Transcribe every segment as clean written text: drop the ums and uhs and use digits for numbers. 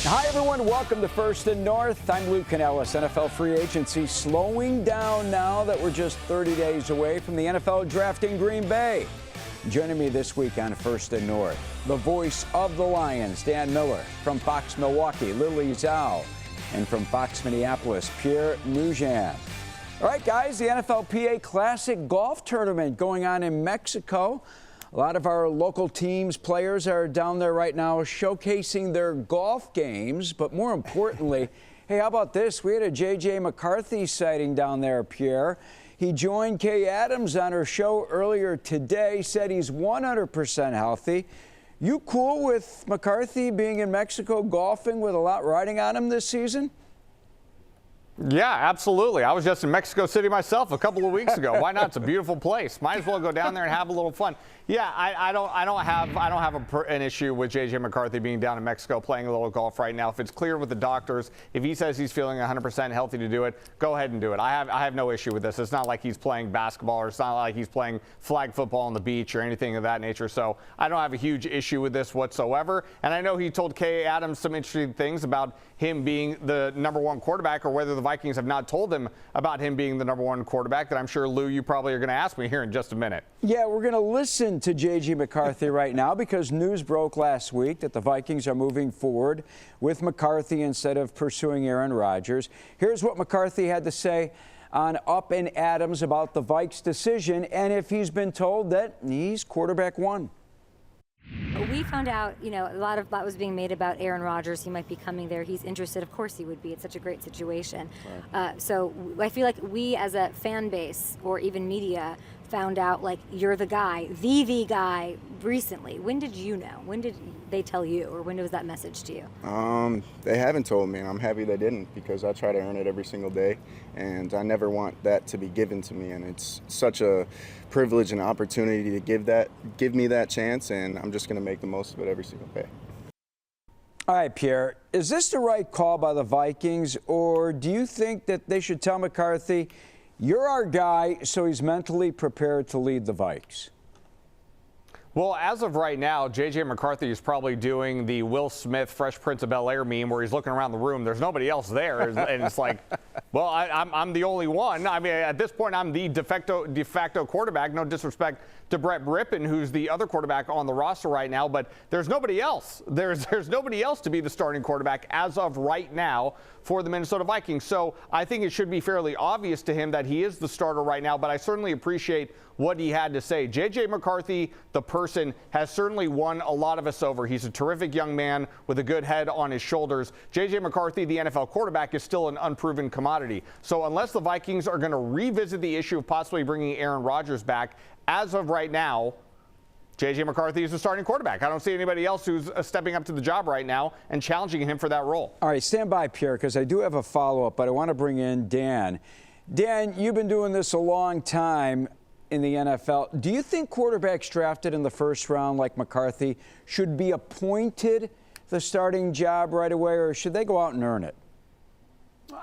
Hi, everyone. Welcome to First and North. I'm Luke Canellis. NFL free agency slowing down now that we're just 30 days away from the NFL draft in Green Bay. Joining me this week on First and North, the voice of the Lions, Dan Miller, from Fox Milwaukee, Lily Zhao, and from Fox Minneapolis, Pierre Nugent. All right, guys, the NFLPA Classic Golf Tournament going on in Mexico. A lot of our local teams, players are down there right now showcasing their golf games. But more importantly, hey, how about this? We had a J.J. McCarthy sighting down there, Pierre. He joined Kay Adams on her show earlier today, said he's 100% healthy. You cool with McCarthy being in Mexico golfing with a lot riding on him this season? Yeah, absolutely. I was just in Mexico City myself a couple of weeks ago. Why not? It's a beautiful place. Might as well go down there and have a little fun. Yeah, I don't have an issue with J.J. McCarthy being down in Mexico playing a little golf right now. If it's clear with the doctors, if he says he's feeling 100% healthy to do it, go ahead and do it. I have no issue with this. It's not like he's playing basketball, or it's not like he's playing flag football on the beach or anything of that nature. So I don't have a huge issue with this whatsoever. And I know he told Kay Adams some interesting things about him being the #1 quarterback, or whether the Vikings have not told him about him being the #1 quarterback, that I'm sure, Lou, you probably are going to ask me here in just a minute. Yeah, we're going to listen to J.J. McCarthy right now because news broke last week that the Vikings are moving forward with McCarthy instead of pursuing Aaron Rodgers. Here's what McCarthy had to say on Up and Adams about the Vikes' decision and if he's been told that he's quarterback one. We found out, a lot of that was being made about Aaron Rodgers. He might be coming there. He's interested. Of course he would be. It's such a great situation. Right. So I feel like we as a fan base or even media found out, like, you're the guy, the guy recently. When did you know? When did they tell you, or when was that message to you? They haven't told me, and I'm happy they didn't, because I try to earn it every single day, and I never want that to be given to me, and it's such a privilege and opportunity to give me that chance, and I'm just going to make the most of it every single day. All right, Pierre, is this the right call by the Vikings, or do you think that they should tell McCarthy, you're our guy, so he's mentally prepared to lead the Vikes? Well, as of right now, J.J. McCarthy is probably doing the Will Smith Fresh Prince of Bel-Air meme where he's looking around the room. There's nobody else there. And it's like, well, I'm the only one. I mean, at this point, I'm the de facto quarterback. No disrespect to Brett Rippon, who's the other quarterback on the roster right now. But there's nobody else. There's nobody else to be the starting quarterback as of right now for the Minnesota Vikings. So I think it should be fairly obvious to him that he is the starter right now. But I certainly appreciate what he had to say. J.J. McCarthy, the person, has certainly won a lot of us over. He's a terrific young man with a good head on his shoulders. J.J. McCarthy, the NFL quarterback, is still an unproven commodity. So unless the Vikings are going to revisit the issue of possibly bringing Aaron Rodgers back, as of right now, J.J. McCarthy is the starting quarterback. I don't see anybody else who's stepping up to the job right now and challenging him for that role. All right, stand by, Pierre, because I do have a follow-up, but I want to bring in Dan. Dan, you've been doing this a long time in the NFL. Do you think quarterbacks drafted in the first round like McCarthy should be appointed the starting job right away, or should they go out and earn it?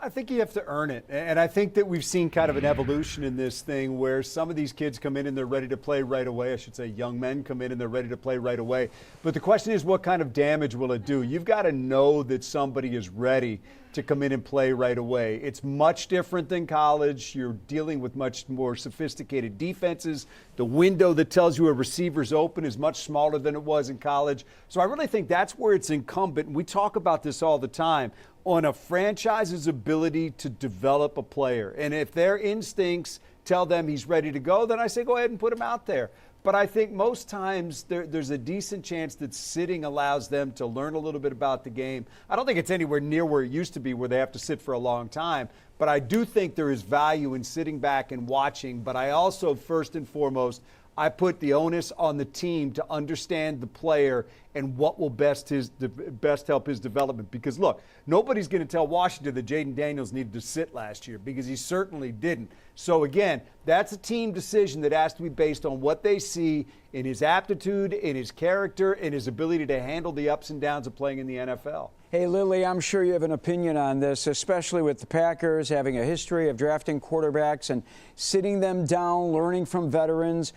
I think you have to earn it. And I think that we've seen kind of an evolution in this thing where some of these kids come in and they're ready to play right away. I should say young men come in and they're ready to play right away. But the question is, what kind of damage will it do? You've got to know that somebody is ready to come in and play right away. It's much different than college. You're dealing with much more sophisticated defenses. The window that tells you a receiver's open is much smaller than it was in college. So I really think that's where it's incumbent, and we talk about this all the time, on a franchise's ability to develop a player. And if their instincts tell them he's ready to go, then I say go ahead and put him out there. But I think most times there's a decent chance that sitting allows them to learn a little bit about the game. I don't think it's anywhere near where it used to be, where they have to sit for a long time. But I do think there is value in sitting back and watching. But I also, first and foremost, I put the onus on the team to understand the player and what will best help his development. Because, look, nobody's going to tell Washington that Jaden Daniels needed to sit last year, because he certainly didn't. So, again, that's a team decision that has to be based on what they see in his aptitude, in his character, in his ability to handle the ups and downs of playing in the NFL. Hey, Lily, I'm sure you have an opinion on this, especially with the Packers having a history of drafting quarterbacks and sitting them down, learning from veterans.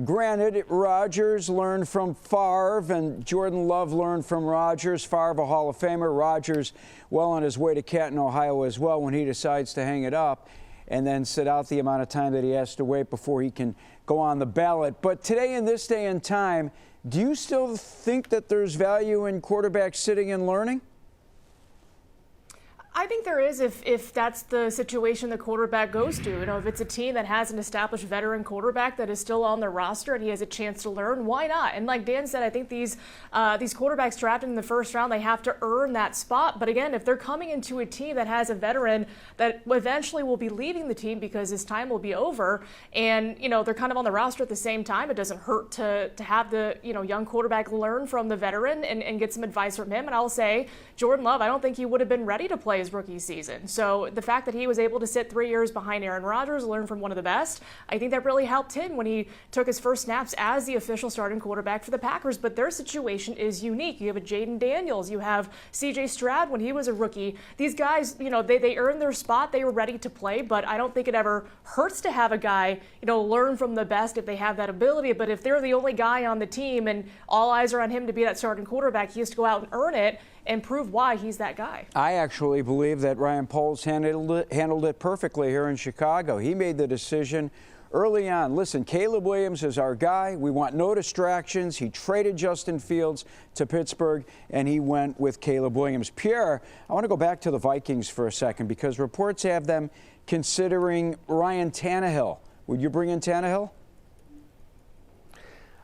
Granted, Rodgers learned from Favre and George Jordan Love learned from Rodgers? Favre, a Hall of Famer. Rodgers well on his way to Canton, Ohio as well when he decides to hang it up and then sit out the amount of time that he has to wait before he can go on the ballot. But today, in this day and time, do you still think that there's value in quarterbacks sitting and learning? I think there is if that's the situation the quarterback goes to. You know, if it's a team that has an established veteran quarterback that is still on their roster and he has a chance to learn, why not? And like Dan said, I think these quarterbacks drafted in the first round, they have to earn that spot. But again, if they're coming into a team that has a veteran that eventually will be leaving the team because his time will be over, and you know they're kind of on the roster at the same time, it doesn't hurt to have the young quarterback learn from the veteran and get some advice from him. And I'll say Jordan Love, I don't think he would have been ready to play his rookie season. So the fact that he was able to sit 3 years behind Aaron Rodgers, learn from one of the best, I think that really helped him when he took his first snaps as the official starting quarterback for the Packers. But their situation is unique. You have a Jaden Daniels, you have CJ Stroud when he was a rookie. These guys, they earned their spot. They were ready to play, but I don't think it ever hurts to have a guy, learn from the best if they have that ability. But if they're the only guy on the team and all eyes are on him to be that starting quarterback, he has to go out and earn it and prove why he's that guy. I actually believe that Ryan Poles handled it perfectly here in Chicago. He made the decision early on. Listen, Caleb Williams is our guy. We want no distractions. He traded Justin Fields to Pittsburgh, and he went with Caleb Williams. Pierre, I want to go back to the Vikings for a second because reports have them considering Ryan Tannehill. Would you bring in Tannehill?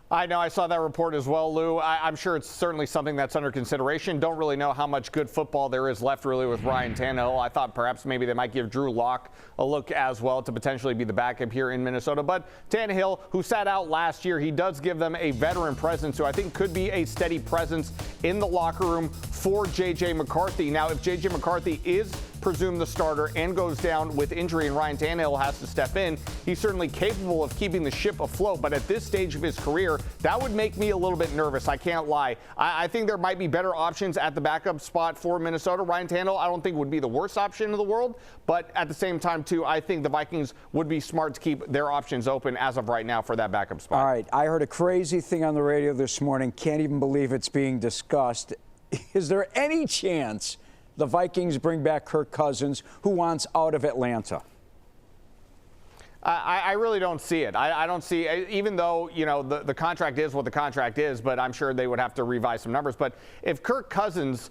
I know. I saw that report as well, Lou. I'm sure it's certainly something that's under consideration. Don't really know how much good football there is left really with Ryan Tannehill. I thought perhaps maybe they might give Drew Lock a look as well to potentially be the backup here in Minnesota. But Tannehill, who sat out last year, he does give them a veteran presence who I think could be a steady presence in the locker room for J.J. McCarthy. Now, if J.J. McCarthy is presumed the starter and goes down with injury and Ryan Tannehill has to step in, he's certainly capable of keeping the ship afloat. But at this stage of his career, that would make me a little bit nervous. I can't lie. I think there might be better options at the backup spot for Minnesota. Ryan Tannehill, I don't think would be the worst option in the world. But at the same time, too, I think the Vikings would be smart to keep their options open as of right now for that backup spot. All right. I heard a crazy thing on the radio this morning. Can't even believe it's being discussed. Is there any chance the Vikings bring back Kirk Cousins, who wants out of Atlanta? I really don't see it. I don't see, even though, the contract is what the contract is, but I'm sure they would have to revise some numbers. But if Kirk Cousins,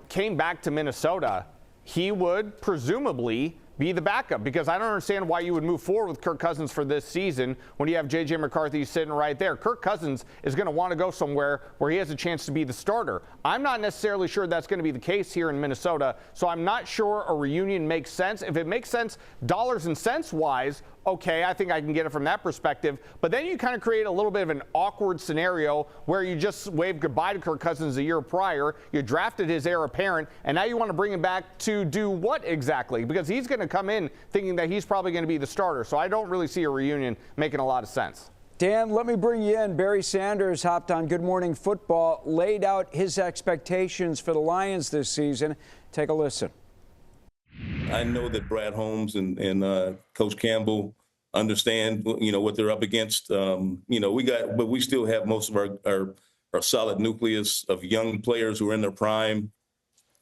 came back to Minnesota, he would presumably be the backup, because I don't understand why you would move forward with Kirk Cousins for this season when you have J.J. McCarthy sitting right there. Kirk Cousins is going to want to go somewhere where he has a chance to be the starter. I'm not necessarily sure that's going to be the case here in Minnesota, so I'm not sure a reunion makes sense. If it makes sense dollars and cents wise, okay, I think I can get it from that perspective. But then you kind of create a little bit of an awkward scenario where you just waved goodbye to Kirk Cousins a year prior. You drafted his heir apparent, and now you want to bring him back to do what exactly? Because he's going to come in thinking that he's probably going to be the starter. So I don't really see a reunion making a lot of sense. Dan, let me bring you in. Barry Sanders hopped on Good Morning Football, laid out his expectations for the Lions this season. Take a listen. I know that Brad Holmes and Coach Campbell understand, what they're up against. But we still have most of our solid nucleus of young players who are in their prime.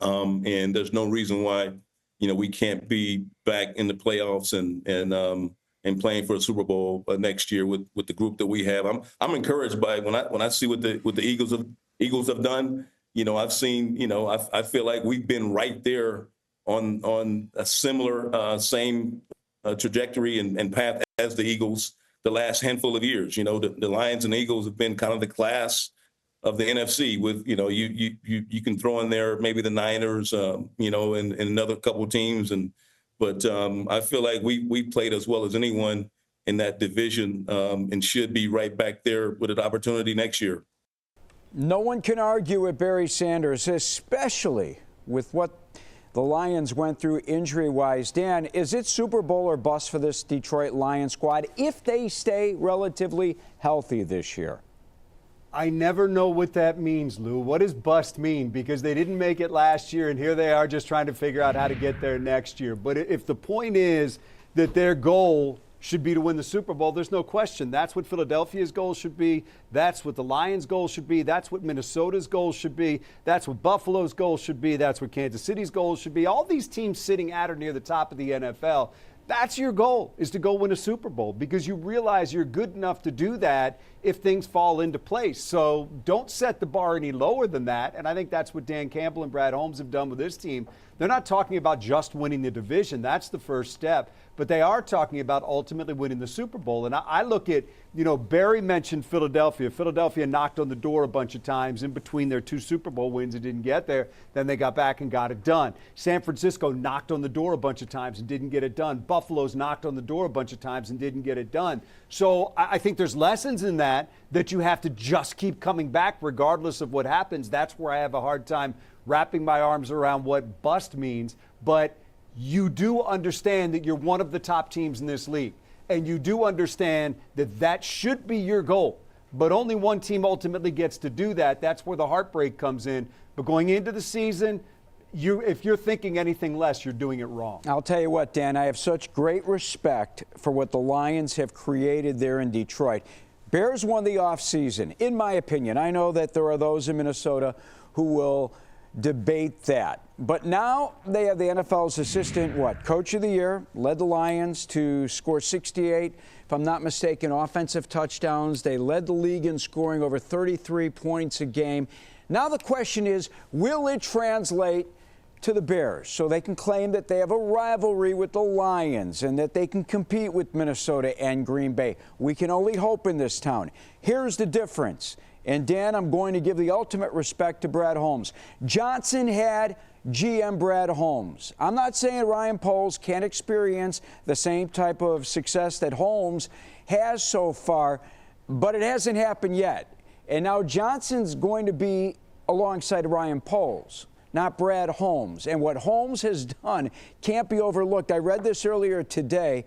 And there's no reason why, we can't be back in the playoffs and playing for a Super Bowl next year with the group that we have. I'm encouraged by when I see what the Eagles have done. I've seen, I feel like we've been right there on a similar same trajectory and path as the Eagles the last handful of years. The Lions and Eagles have been kind of the class of the NFC with, you can throw in there maybe the Niners, and another couple of teams. But I feel like we played as well as anyone in that division and should be right back there with an opportunity next year. No one can argue with Barry Sanders, especially with what the Lions went through injury-wise. Dan, is it Super Bowl or bust for this Detroit Lions squad if they stay relatively healthy this year? I never know what that means, Lou. What does bust mean? Because they didn't make it last year, and here they are just trying to figure out how to get there next year. But if the point is that their goal should be to win the Super Bowl. There's no question. That's what Philadelphia's goal should be. That's what the Lions' goal should be. That's what Minnesota's goal should be. That's what Buffalo's goal should be. That's what Kansas City's goal should be. All these teams sitting at or near the top of the NFL, that's your goal, is to go win a Super Bowl, because you realize you're good enough to do that if things fall into place. So don't set the bar any lower than that. And I think that's what Dan Campbell and Brad Holmes have done with this team. They're not talking about just winning the division. That's the first step. But they are talking about ultimately winning the Super Bowl. And I look at, Barry mentioned Philadelphia. Philadelphia knocked on the door a bunch of times in between their 2 Super Bowl wins and didn't get there. Then they got back and got it done. San Francisco knocked on the door a bunch of times and didn't get it done. Buffalo's knocked on the door a bunch of times and didn't get it done. So I think there's lessons in that you have to just keep coming back regardless of what happens. That's where I have a hard time wrapping my arms around what bust means. But you do understand that you're one of the top teams in this league. And you do understand that that should be your goal. But only one team ultimately gets to do that. That's where the heartbreak comes in. But going into the season, if you're thinking anything less, you're doing it wrong. I'll tell you what, Dan, I have such great respect for what the Lions have created there in Detroit. Bears won the offseason, in my opinion. I know that there are those in Minnesota who will debate that. But now they have the NFL's assistant, coach of the year, led the Lions to score 68, if I'm not mistaken, offensive touchdowns. They led the league in scoring over 33 points a game. Now the question is, will it translate to the Bears so they can claim that they have a rivalry with the Lions and that they can compete with Minnesota and Green Bay? We can only hope in this town. Here's the difference. And, Dan, I'm going to give the ultimate respect to Brad Holmes. Johnson had GM Brad Holmes. I'm not saying Ryan Poles can't experience the same type of success that Holmes has so far, but it hasn't happened yet. And now Johnson's going to be alongside Ryan Poles, not Brad Holmes. And what Holmes has done can't be overlooked. I read this earlier today.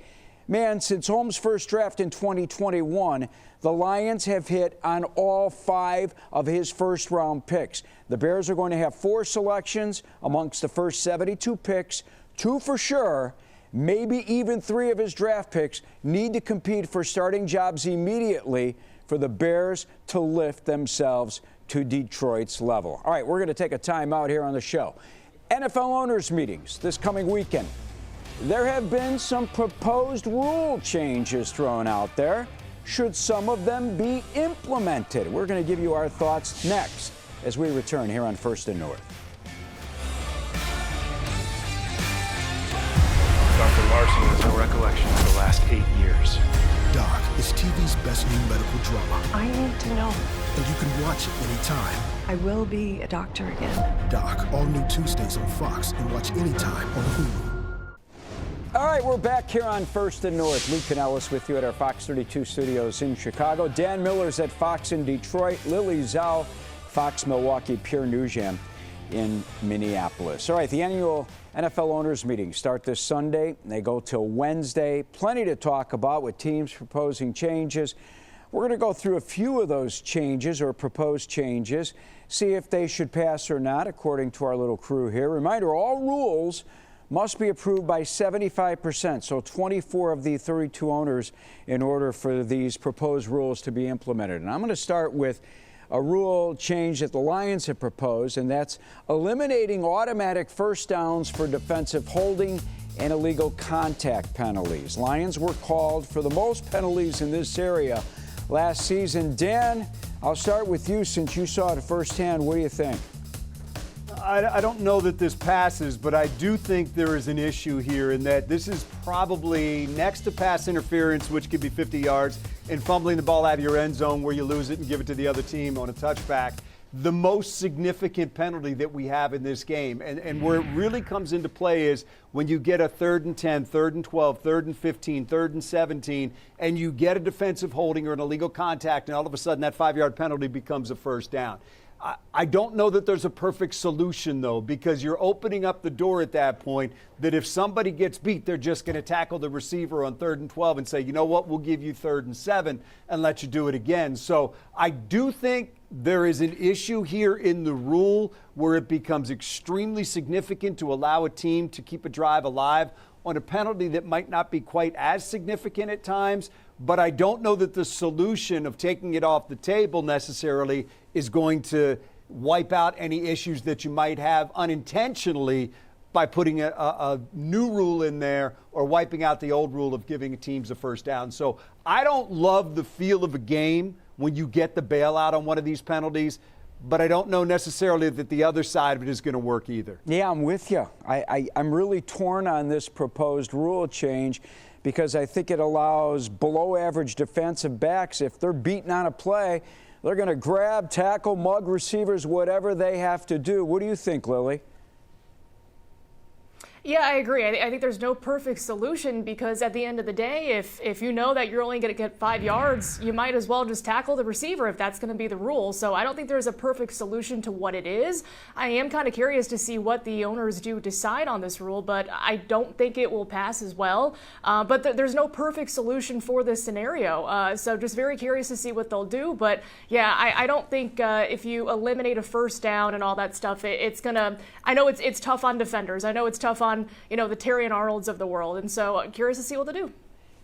Man, since Holmes' first draft in 2021, the Lions have hit on all 5 of his first-round picks. The Bears are going to have 4 selections amongst the first 72 picks. 2 for sure, maybe even 3 of his draft picks need to compete for starting jobs immediately for the Bears to lift themselves to Detroit's level. All right, we're going to take a timeout here on the show. NFL owners' meetings this coming weekend. There have been some proposed rule changes thrown out there. Should some of them be implemented? We're going to give you our thoughts next as we return here on First and North. Dr. Larson has no recollection of the last 8 years. Doc is TV's best new medical drama. I need to know. And you can watch it anytime. I will be a doctor again. Doc, all new Tuesdays on Fox, and watch anytime on Hulu. All right, we're back here on First and North. Luke Canellis with you at our Fox 32 studios in Chicago. Dan Miller's at Fox in Detroit. Lily Zhao, Fox Milwaukee. Pierre Nugent in Minneapolis. All right, the annual NFL owners meetings start this Sunday. They go till Wednesday. Plenty to talk about with teams proposing changes. We're going to go through a few of those changes or proposed changes, see if they should pass or not, according to our little crew here. Reminder, all rules must be approved by 75%, so 24 of the 32 owners in order for these proposed rules to be implemented. And I'm going to start with a rule change that the Lions have proposed, and that's eliminating automatic first downs for defensive holding and illegal contact penalties. Lions were called for the most penalties in this area last season. Dan, I'll start with you since you saw it firsthand. What do you think? I don't know that this passes, but I do think there is an issue here in that this is probably next to pass interference, which could be 50 yards, and fumbling the ball out of your end zone where you lose it and give it to the other team on a touchback, the most significant penalty that we have in this game. And where it really comes into play is when you get a 3rd and 10, 3rd and 12, 3rd and 15, 3rd and 17, and you get a defensive holding or an illegal contact, and all of a sudden that 5-yard penalty becomes a first down. I don't know that there's a perfect solution, though, because you're opening up the door at that point that if somebody gets beat, they're just going to tackle the receiver on 3rd and 12 and say, you know what, we'll give you 3rd and 7 and let you do it again. So I do think there is an issue here in the rule where it becomes extremely significant to allow a team to keep a drive alive on a penalty that might not be quite as significant at times. But I don't know that the solution of taking it off the table necessarily is going to wipe out any issues that you might have unintentionally by putting a new rule in there or wiping out the old rule of giving teams a first down. So I don't love the feel of a game when you get the bailout on one of these penalties, but I don't know necessarily that the other side of it is going to work either. Yeah, I'm with you. I'm really torn on this proposed rule change because I think it allows below average defensive backs, if they're beaten on a play, they're going to grab, tackle, mug receivers, whatever they have to do. What do you think, Lily? Yeah, I agree. I think there's no perfect solution because at the end of the day, if you know that you're only going to get 5 yards, you might as well just tackle the receiver if that's going to be the rule. So I don't think there's a perfect solution to what it is. I am kind of curious to see what the owners do decide on this rule, but I don't think it will pass as well. But there's no perfect solution for this scenario. So just very curious to see what they'll do. But yeah, I don't think if you eliminate a first down and all that stuff, it's going to, I know it's tough on defenders. I know it's tough on, the Terry and Arnolds of the world. And so I'm curious to see what they do.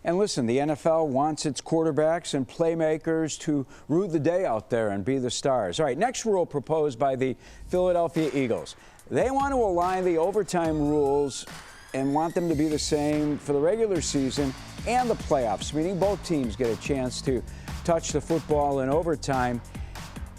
And listen, the NFL wants its quarterbacks and playmakers to rue the day out there and be the stars. All right, next rule proposed by the Philadelphia Eagles. They want to align the overtime rules and want them to be the same for the regular season and the playoffs, meaning both teams get a chance to touch the football in overtime.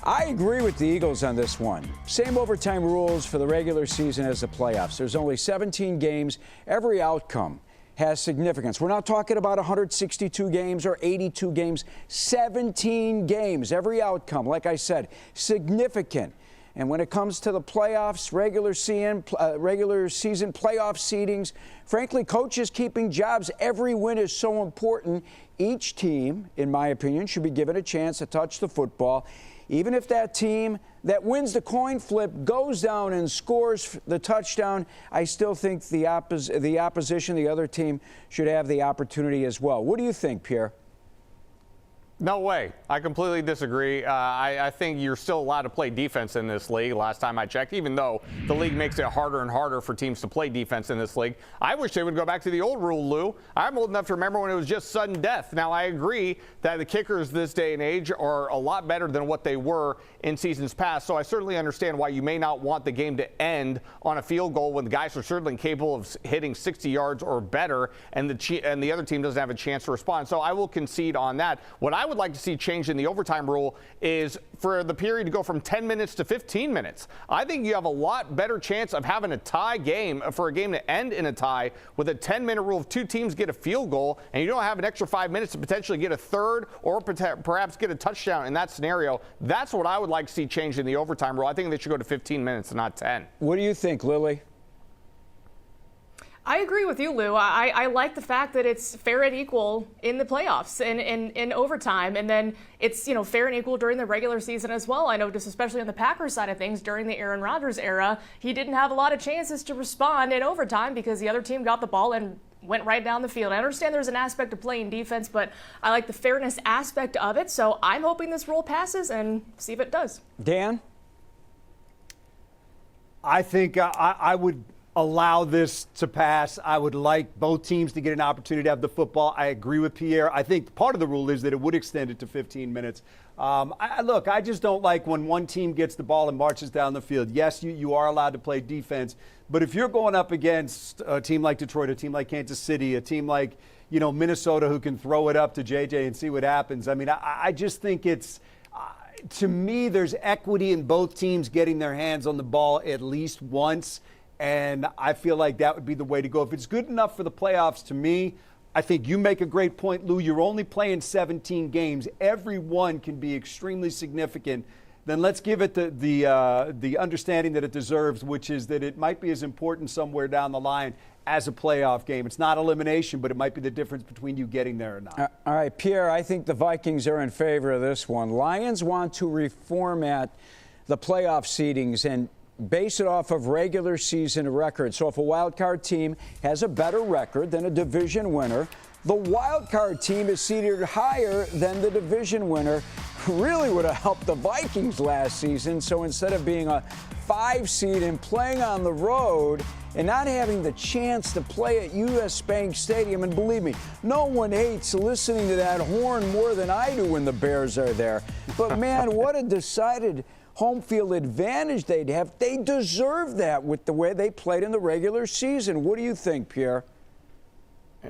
I agree with the Eagles on this one. Same overtime rules for the regular season as the playoffs. There's only 17 games. Every outcome has significance. We're not talking about 162 games or 82 games. 17 games. Every outcome, like I said, significant. And when it comes to the playoffs, regular season playoff seedings, frankly, coaches keeping jobs, every win is so important. Each team, in my opinion, should be given a chance to touch the football. Even if that team that wins the coin flip goes down and scores the touchdown, I still think the opposition, the other team, should have the opportunity as well. What do you think, Pierre? No way. I completely disagree. I think you're still allowed to play defense in this league, last time I checked, even though the league makes it harder and harder for teams to play defense in this league. I wish they would go back to the old rule, Lou. I'm old enough to remember when it was just sudden death. Now, I agree that the kickers this day and age are a lot better than what they were in seasons past, so I certainly understand why you may not want the game to end on a field goal when the guys are certainly capable of hitting 60 yards or better, and the other team doesn't have a chance to respond. So I will concede on that. What I would like to see changed in the overtime rule is for the period to go from 10 minutes to 15 minutes. I think you have a lot better chance of having a tie game for a game to end in a tie with a 10-minute rule. If two teams get a field goal and you don't have an extra 5 minutes to potentially get a third or perhaps get a touchdown in that scenario, that's what I would like to see changed in the overtime rule. I think they should go to 15 minutes and not 10. What do you think, Lily? I agree with you, Lou. I like the fact that it's fair and equal in the playoffs and in overtime, and then it's fair and equal during the regular season as well. I know, just especially on the Packers side of things, during the Aaron Rodgers era, he didn't have a lot of chances to respond in overtime because the other team got the ball and went right down the field. I understand there's an aspect of playing defense, but I like the fairness aspect of it, so I'm hoping this rule passes and see if it does. Dan? I think I would allow this to pass. I would like both teams to get an opportunity to have the football. I agree with Pierre. I think part of the rule is that it would extend it to 15 minutes. I just don't like when one team gets the ball and marches down the field. Yes, you are allowed to play defense, but if you're going up against a team like Detroit, a team like Kansas City, a team like Minnesota who can throw it up to JJ and see what happens, I just think it's to me there's equity in both teams getting their hands on the ball at least once. And I feel like that would be the way to go. If it's good enough for the playoffs, to me, I think you make a great point, Lou. You're only playing 17 games. Every one can be extremely significant. Then let's give it the understanding that it deserves, which is that it might be as important somewhere down the line as a playoff game. It's not elimination, but it might be the difference between you getting there or not. All right, Pierre, I think the Vikings are in favor of this one. Lions want to reformat the playoff seedings and base it off of regular season records. So if a wild card team has a better record than a division winner, the wild card team is seeded higher than the division winner. Really would have helped the Vikings last season. So instead of being a 5 seed and playing on the road and not having the chance to play at US Bank Stadium, and believe me, no one hates listening to that horn more than I do when the Bears are there. But man, what a decided home field advantage they'd have. They deserve that with the way they played in the regular season. What do you think, Pierre?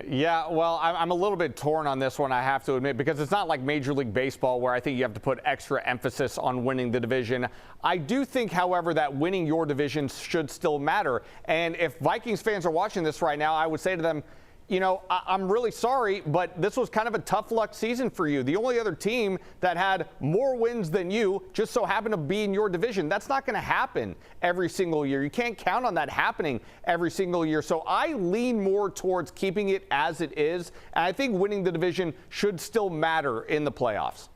Yeah, well, I'm a little bit torn on this one, I have to admit, because it's not like Major League Baseball where I think you have to put extra emphasis on winning the division. I do think, however, that winning your division should still matter. And if Vikings fans are watching this right now, I would say to them, you know, I'm really sorry, but this was kind of a tough luck season for you. The only other team that had more wins than you just so happened to be in your division. That's not going to happen every single year. You can't count on that happening every single year. So I lean more towards keeping it as it is. And I think winning the division should still matter in the playoffs.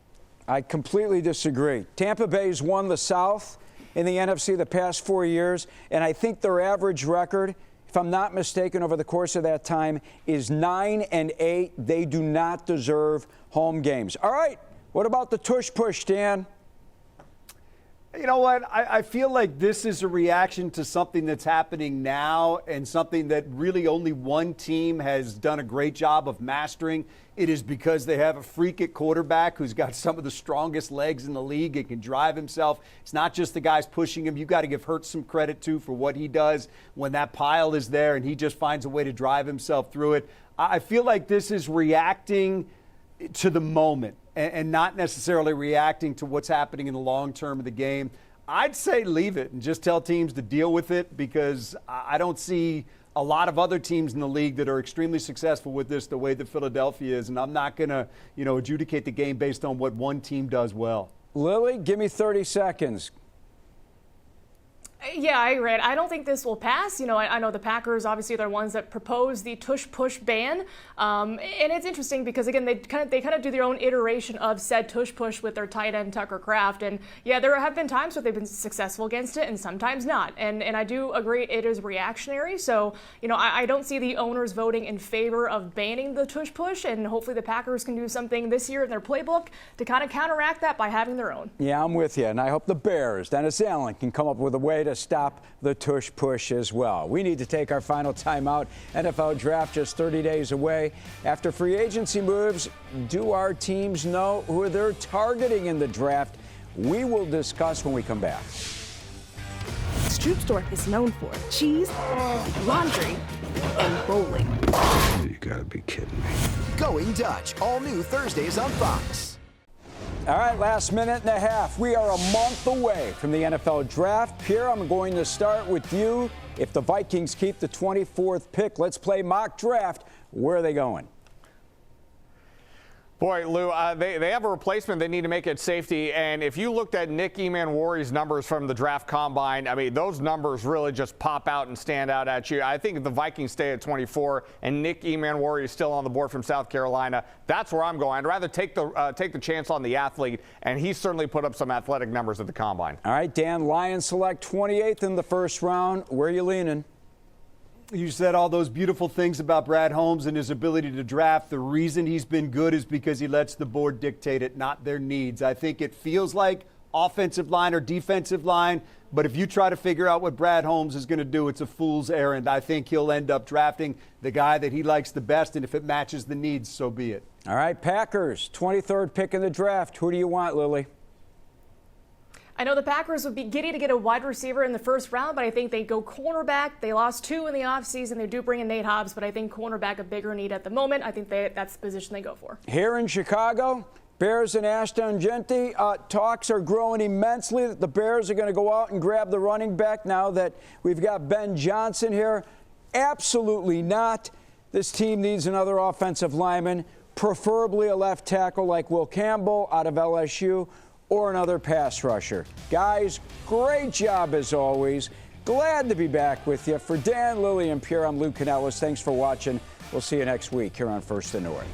I completely disagree. Tampa Bay's won the South in the NFC the past 4 years, and I think their average record, if I'm not mistaken, over the course of that time is 9-8. They do not deserve home games. All right, what about the tush push, Dan? You know what? I feel like this is a reaction to something that's happening now and something that really only one team has done a great job of mastering. It is because they have a freak at quarterback who's got some of the strongest legs in the league and can drive himself. It's not just the guys pushing him. You got to give Hurts some credit, too, for what he does when that pile is there and he just finds a way to drive himself through it. I feel like this is reacting to the moment and not necessarily reacting to what's happening in the long term of the game. I'd say leave it and just tell teams to deal with it, because I don't see a lot of other teams in the league that are extremely successful with this the way that Philadelphia is, and I'm not going to, adjudicate the game based on what one team does well. Lily, give me 30 seconds. Yeah, I agree. I don't think this will pass. I know the Packers obviously are the ones that proposed the tush push ban, and it's interesting because again they kind of do their own iteration of said tush push with their tight end Tucker Kraft, and yeah, there have been times where they've been successful against it and sometimes not, and I do agree it is reactionary. So I don't see the owners voting in favor of banning the tush push, and hopefully the Packers can do something this year in their playbook to kind of counteract that by having their own. Yeah, I'm with you, and I hope the Bears, Dennis Allen, can come up with a way to stop the tush push as well. We need to take our final timeout. NFL draft just 30 days away. After free agency moves, do our teams know who they're targeting in the draft? We will discuss when we come back. Stroopstork is known for cheese, laundry, and bowling. You gotta be kidding me. Going Dutch, all new Thursdays on Fox. All right, last minute and a half. We are a month away from the NFL draft. Pierre, I'm going to start with you. If the Vikings keep the 24th pick, let's play mock draft. Where are they going? Boy, Lou, they have a replacement they need to make at safety, and if you looked at Nick Emanwari's numbers from the draft combine, I mean, those numbers really just pop out and stand out at you. I think if the Vikings stay at 24 and Nick Emanwari is still on the board from South Carolina, that's where I'm going. I'd rather take the chance on the athlete, and he certainly put up some athletic numbers at the combine. All right, Dan, Lions select 28th in the first round. Where are you leaning? You said all those beautiful things about Brad Holmes and his ability to draft. The reason he's been good is because he lets the board dictate it, not their needs. I think it feels like offensive line or defensive line, but if you try to figure out what Brad Holmes is going to do, it's a fool's errand. I think he'll end up drafting the guy that he likes the best, and if it matches the needs, so be it. All right, Packers, 23rd pick in the draft. Who do you want, Lily? I know the Packers would be giddy to get a wide receiver in the first round, but I think they go cornerback. They lost 2 in the offseason. They do bring in Nate Hobbs, but I think cornerback a bigger need at the moment. I think that's the position they go for. Here in Chicago, Bears and Ashton Genty, talks are growing immensely that the Bears are going to go out and grab the running back now that we've got Ben Johnson here. Absolutely not. This team needs another offensive lineman, preferably a left tackle like Will Campbell out of LSU, or another pass rusher. Guys, great job as always. Glad to be back with you. For Dan, Lily, and Pierre, I'm Lou Canellis. Thanks for watching. We'll see you next week here on First and North.